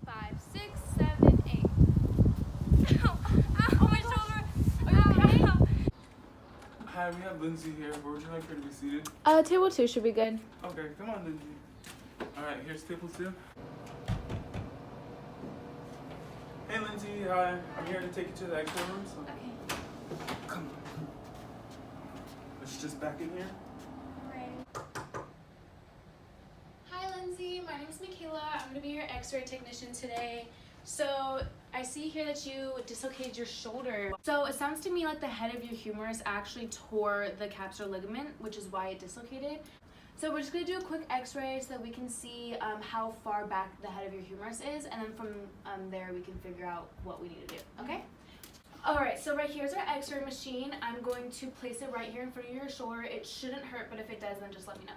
5, 6, 7, 8. Ow, ow, my shoulder. Are you okay? Hi, we have Lindsay here. Where would you like her to be seated? Table 2 should be good. Okay, come on, Lindsay. Alright, here's table 2. Hey, Lindsay. Hi. I'm here to take you to the X-ray room. So Okay. come on. Let's just back in here. Hi Lindsay, my name is Michaela. I'm going to be your x-ray technician today. So I see here that you dislocated your shoulder. So it sounds to me like the head of your humerus actually tore the capsular ligament, which is why it dislocated. So we're just going to do a quick x-ray so that we can see how far back the head of your humerus is, and then from there we can figure out what we need to do, okay? Alright, so right here's our x-ray machine. I'm going to place it right here in front of your shoulder. It shouldn't hurt, but if it does, then just let me know.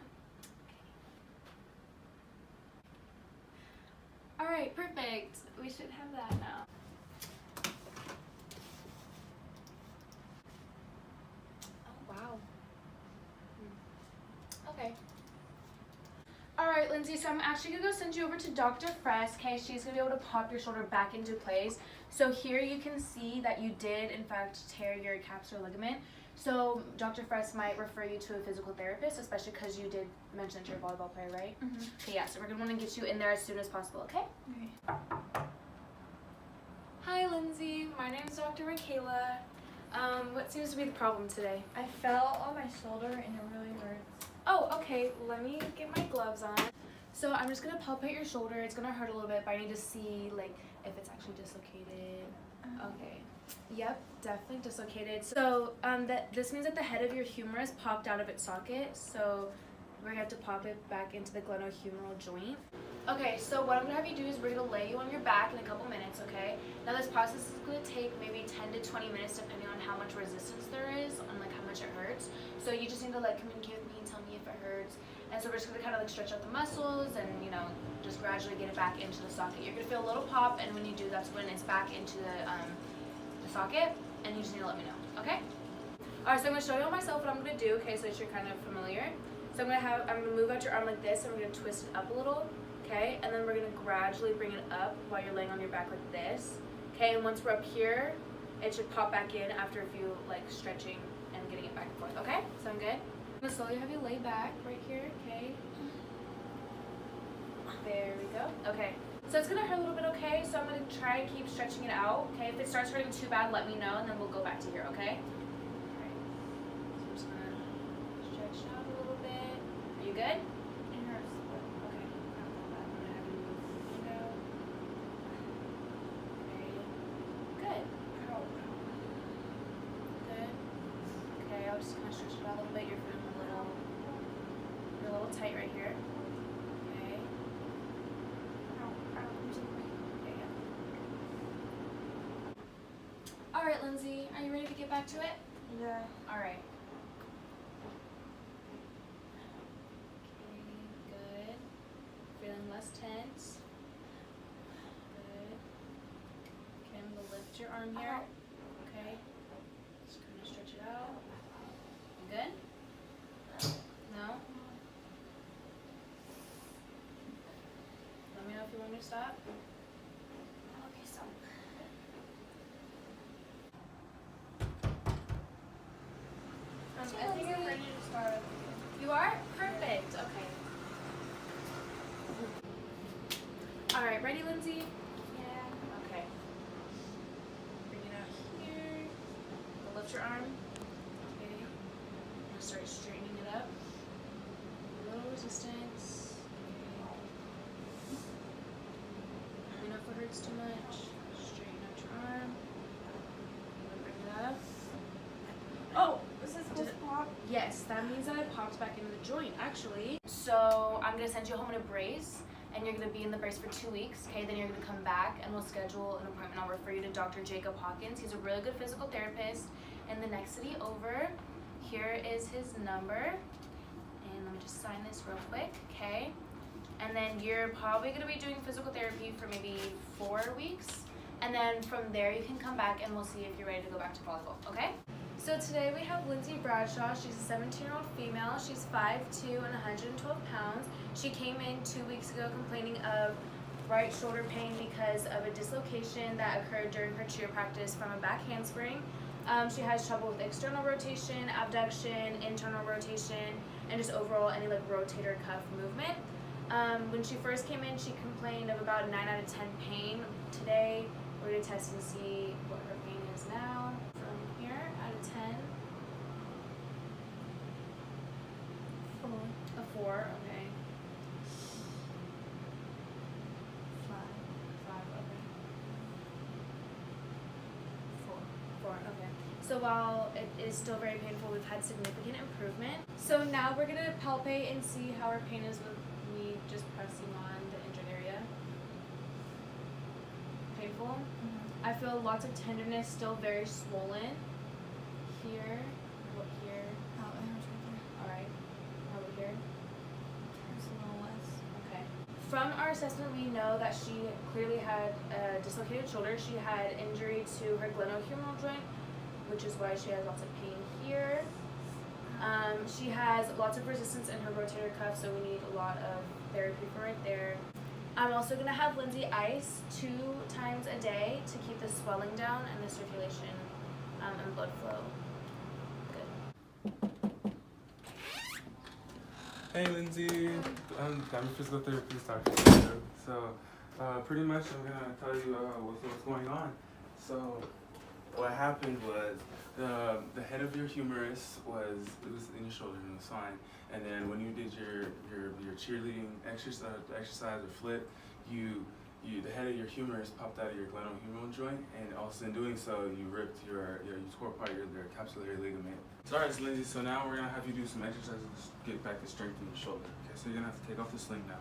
Alright, perfect. We should have that now. Oh, wow. Okay. Alright, Lindsay, so I'm actually going to go send you over to Dr. Fress, okay? She's going to be able to pop your shoulder back into place. So here you can see that you did, in fact, tear your capsular ligament. So Dr. Fress might refer you to a physical therapist, especially because you did mention that you're a volleyball player, right? Mm-hmm. Okay, yeah, so we're going to want to get you in there as soon as possible, okay? Okay. Hi, Lindsay. My name is Dr. Michaela. What seems to be the problem today? I fell on my shoulder and it really hurts. Oh, okay. Let me get my gloves on. So I'm just going to palpate your shoulder. It's going to hurt a little bit, but I need to see, like, if it's actually dislocated. Okay. Yep, definitely dislocated. So this means that the head of your humerus popped out of its socket. So we're going to have to pop it back into the glenohumeral joint. Okay, so what I'm going to have you do is we're going to lay you on your back in a couple minutes, okay? Now this process is going to take maybe 10 to 20 minutes depending on how much resistance there is, on like how much it hurts. So you just need to like communicate with me and tell me if it hurts. And so we're just going to kind of like stretch out the muscles and, you know, just gradually get it back into the socket. You're going to feel a little pop, and when you do, that's when it's back into the socket, and you just need to let me know, okay? Alright, so I'm going to show you myself what I'm going to do, okay, so that you're kind of familiar. So I'm going to move out your arm like this, and we're going to twist it up a little, okay? And then we're going to gradually bring it up while you're laying on your back like this, okay? And once we're up here, it should pop back in after a few, like, stretching and getting it back and forth, okay? Sound good? I'm going to slowly have you lay back right here, okay? There we go. Okay. So it's going to hurt a little bit, okay? So I'm going to try and keep stretching it out, okay? If it starts hurting too bad, let me know, and then we'll go back to here, okay? Alright. So I'm just going to stretch out a little bit. Are you good? It hurts. Okay. I'm going to have you move it out. Okay. Good. Good. Okay, I'll just kind of stretch it out a little bit. You're feeling you're a little tight right here. Okay. Alright, Lindsay, are you ready to get back to it? Yeah. Alright. Okay, good. Feeling less tense. Good. Okay, I'm going to lift your arm here. Okay. Just kind of stretch it out. You good? No? Let me know if you want me to stop. Okay, so. I think I'm ready to start. You are? Perfect. Okay. Alright, ready, Lindsay? Yeah. Okay. Bring it out here. Lift your arm. Okay. And start straightening it up. A little resistance. Okay. Let me know if it hurts too much. Straighten out your arm. Bring it up. Oh! Is this supposed to pop? Yes, that means that I popped back into the joint, actually. So I'm going to send you home in a brace, and you're going to be in the brace for 2 weeks, okay? Then you're going to come back, and we'll schedule an appointment. I'll refer you to Dr. Jacob Hawkins. He's a really good physical therapist in the next city over. Here is his number, and let me just sign this real quick, okay? And then you're probably going to be doing physical therapy for maybe 4 weeks, and then from there you can come back, and we'll see if you're ready to go back to volleyball, okay? So today we have Lindsay Bradshaw. She's a 17-year-old female. She's 5'2" and 112 pounds. She came in 2 weeks ago complaining of right shoulder pain because of a dislocation that occurred during her cheer practice from a back handspring. She has trouble with external rotation, abduction, internal rotation, and just overall any like rotator cuff movement. When she first came in, she complained of about 9 out of 10 pain. Today, we're going to test and see what her pain is now. From here, out of 10. 4. A 4, okay. 5, okay. 4, okay. So while it is still very painful, we've had significant improvement. So now we're going to palpate and see how her pain is with me just pressing on the injured area. Painful? I feel lots of tenderness, still very swollen. Here, what here? Oh, it hurts right there. Alright. How about here? Hurts a little less. Okay. From our assessment, we know that she clearly had a dislocated shoulder. She had injury to her glenohumeral joint, which is why she has lots of pain here. She has lots of resistance in her rotator cuff, so we need a lot of therapy for right there. I'm also going to have Lindsay ice 2 times a day to keep the swelling down and the circulation and blood flow good. Hey Lindsay, I'm a physical therapist, Dr. Sandro. So pretty much I'm gonna tell you what's going on. So what happened was the head of your humerus was in your shoulder and it was fine. And then when you did your cheerleading exercise or flip, the head of your humerus popped out of your glenohumeral joint, and also in doing so, you ripped you tore apart your capsular ligament. Alright, Lindsay. So now we're gonna have you do some exercises to get back to strengthen your shoulder. Okay, so you're gonna have to take off the sling now.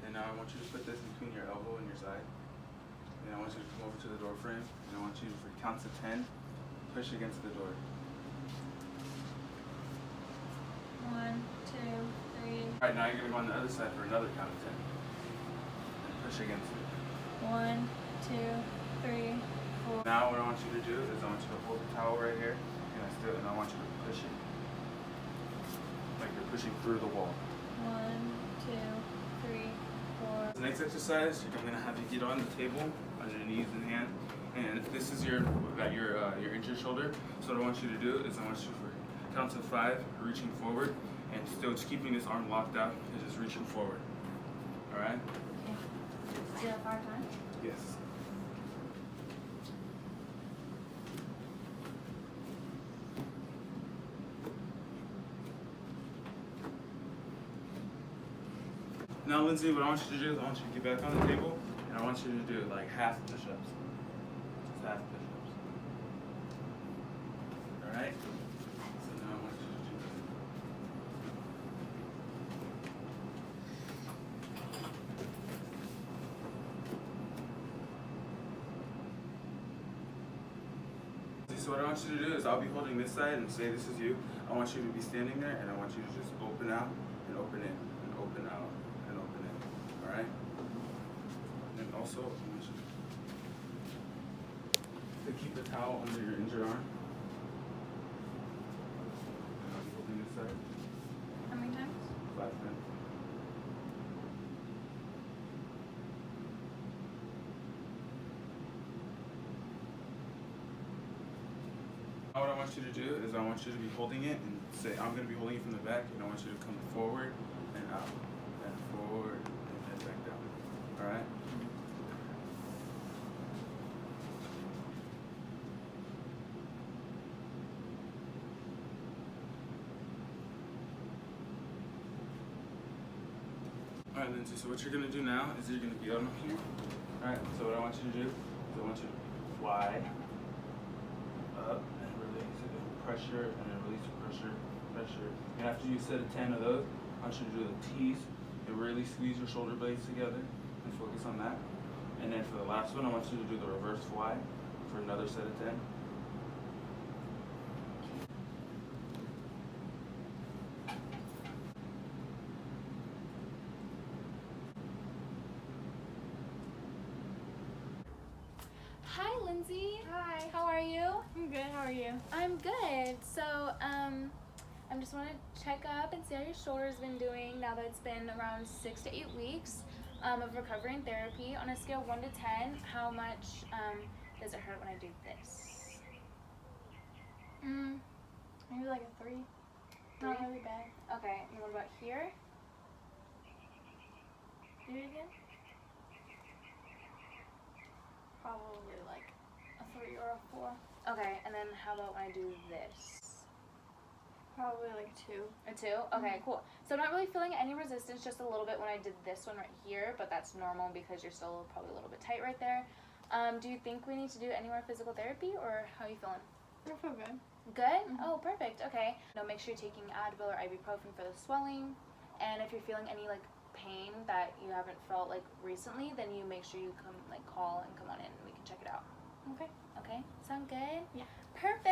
And now I want you to put this between your elbow and your side. And I want you to come over to the door frame, and I want you to, for counts of 10, push against the door. 1, 2, 3. Alright, now you're gonna go on the other side for another count of 10. And push against it. 1, 2, 3, 4. Now what I want you to do is I want you to hold the towel right here, and I want you to push it. Like you're pushing through the wall. 1, 2, 3, 4. The next exercise, I'm gonna have you get on the table on your knees and hands, and this is your injured shoulder. So what I want you to do is I want you for counts of 5, reaching forward, and still just keeping this arm locked out and just reaching forward. All right? Do that 5 times? Yes. Now, Lindsay, what I want you to do is I want you to get back on the table, and I want you to do like half push-ups. Just half push-ups. All right? So now I want you to do that. So what I want you to do is I'll be holding this side and say this is you. I want you to be standing there, and I want you to just open out and open in and open out. Alright? And also, I want you to keep the towel under your injured arm. And I'll be holding this side. How many times? 5 times. Now what I want you to do is I want you to be holding it and say, I'm going to be holding it from the back, and I want you to come forward and out, and forward. Back down. All right. All right, Lindsay. So what you're gonna do now is you're gonna be on here. All right. So what I want you to do is I want you to fly up and release it, pressure, and then release pressure, pressure. And after you set a 10 of those, I want you to do the T's. You really squeeze your shoulder blades together and focus on that. And then for the last one, I want you to do the reverse fly for another set of 10. Hi, Lindsay. Hi. How are you? I'm good. How are you? I'm good. So, I just want to check up and see how your shoulder's been doing now that it's been around 6 to 8 weeks of recovery and therapy. On a scale of 1 to 10, how much does it hurt when I do this? Maybe like a 3. Not really bad. Okay, and what about here? Do it again? Probably like a 3 or a 4. Okay, and then how about when I do this? Probably like 2. A 2? Okay, cool. So I'm not really feeling any resistance, just a little bit when I did this one right here, but that's normal because you're still probably a little bit tight right there. Do you think we need to do any more physical therapy, or how are you feeling? I feel good. Good? Oh, perfect. Okay. Now make sure you're taking Advil or ibuprofen for the swelling, and if you're feeling any like pain that you haven't felt like recently, then you make sure you come like call and come on in and we can check it out. Okay. Okay? Sound good? Yeah. Perfect.